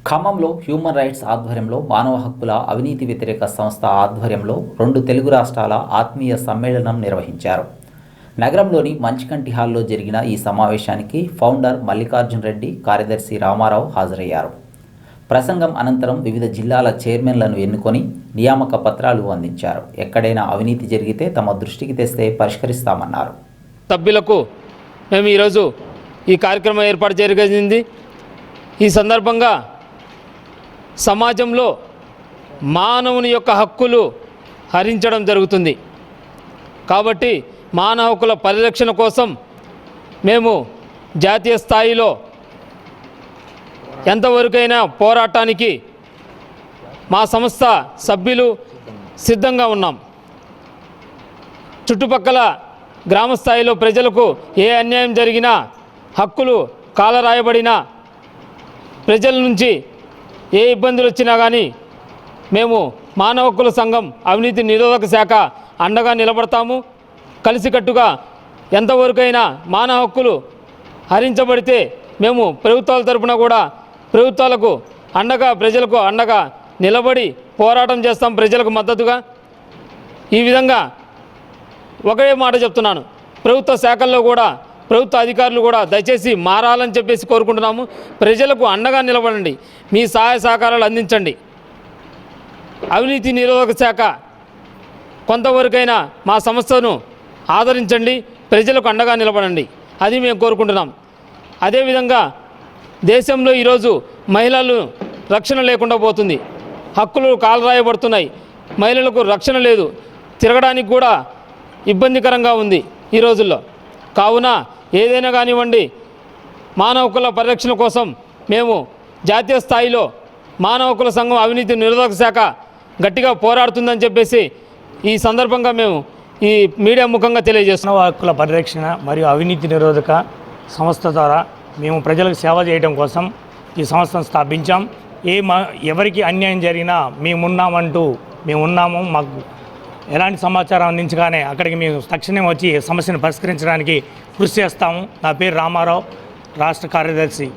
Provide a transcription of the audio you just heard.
ఖమ్మంలో human rights ఆధ్వర్యంలో మానవ హక్కుల అవినీతి వ్యతిరేక సంస్థ ఆధ్వర్యంలో 2 తెలుగు రాష్ట్రాల ఆత్మీయ సమ్మేళనం నిర్వహించారు. నగరంలోని మంచికంటి హాల్లో జరిగిన ఈ సమావేశానికి ఫౌండర్ మల్లికార్జున్ రెడ్డి, కార్యదర్శి రామారావు హాజరయ్యారు. ప్రసంగం అనంతరం వివిధ జిల్లాల చైర్మన్లను ఎన్నుకొని నియామక పత్రాలు అందించారు. ఎక్కడైనా అవినీతి జరిగితే తమ దృష్టికి తెస్తే పరిష్కరిస్తామన్నారు. సభ్యులకు మేము ఈరోజు ఈ కార్యక్రమం ఏర్పాటు జరిగింది. ఈ సందర్భంగా సమాజంలో మానవుని యొక్క హక్కులు హరించడం జరుగుతుంది కాబట్టి మానవ హక్కుల పరిరక్షణ కోసం మేము జాతీయ స్థాయిలో ఎంతవరకైనా పోరాటానికి మా సంస్థ సభ్యులు సిద్ధంగా ఉన్నాం. చుట్టుపక్కల గ్రామ స్థాయిలో ప్రజలకు ఏ అన్యాయం జరిగినా, హక్కులు కాలరాయబడినా, ప్రజల నుంచి ఏ ఇబ్బందులు వచ్చినా కానీ మేము మానవ హక్కుల సంఘం అవినీతి నిరోధక శాఖ అండగా నిలబడతాము. కలిసికట్టుగా ఎంతవరకైనా మానవ హక్కులు హరించబడితే మేము ప్రభుత్వాల తరపున కూడా ప్రభుత్వాలకు అండగా, ప్రజలకు అండగా నిలబడి పోరాటం చేస్తాం, ప్రజలకు మద్దతుగా. ఈ విధంగా ఒకే మాట చెప్తున్నాను, ప్రభుత్వ శాఖల్లో కూడా ప్రభుత్వ అధికారులు కూడా దయచేసి మారాలని చెప్పేసి కోరుకుంటున్నాము. ప్రజలకు అండగా నిలబడండి, మీ సహాయ సహకారాలు అందించండి. అవినీతి నిరోధక శాఖ కొంతవరకైనా మా సంస్థను ఆదరించండి, ప్రజలకు అండగా నిలబడండి, అది మేము కోరుకుంటున్నాం. అదేవిధంగా దేశంలో ఈరోజు మహిళలు రక్షణ లేకుండా పోతుంది, హక్కులు కాలరాయబడుతున్నాయి, మహిళలకు రక్షణ లేదు, తిరగడానికి కూడా ఇబ్బందికరంగా ఉంది ఈ రోజుల్లో. కావున ఏదైనా కానివ్వండి, మానవ హక్కుల పరిరక్షణ కోసం మేము జాతీయ స్థాయిలో మానవ హక్కుల సంఘం అవినీతి నిరోధక శాఖ గట్టిగా పోరాడుతుందని చెప్పేసి ఈ సందర్భంగా మేము ఈ మీడియా ముఖంగా తెలియజేస్తున్నాం. మానవ హక్కుల పరిరక్షణ మరియు అవినీతి నిరోధక సంస్థ ద్వారా మేము ప్రజలకు సేవ చేయడం కోసం ఈ సంస్థను స్థాపించాం. ఎవరికి అన్యాయం జరిగినా మేము ఉన్నాము. మాకు ఎలాంటి సమాచారం అందించగానే అక్కడికి మేము తక్షణం వచ్చి సమస్యను పరిష్కరించడానికి కృషి చేస్తాము. నా పేరు రామారావు, రాష్ట్ర కార్యదర్శి.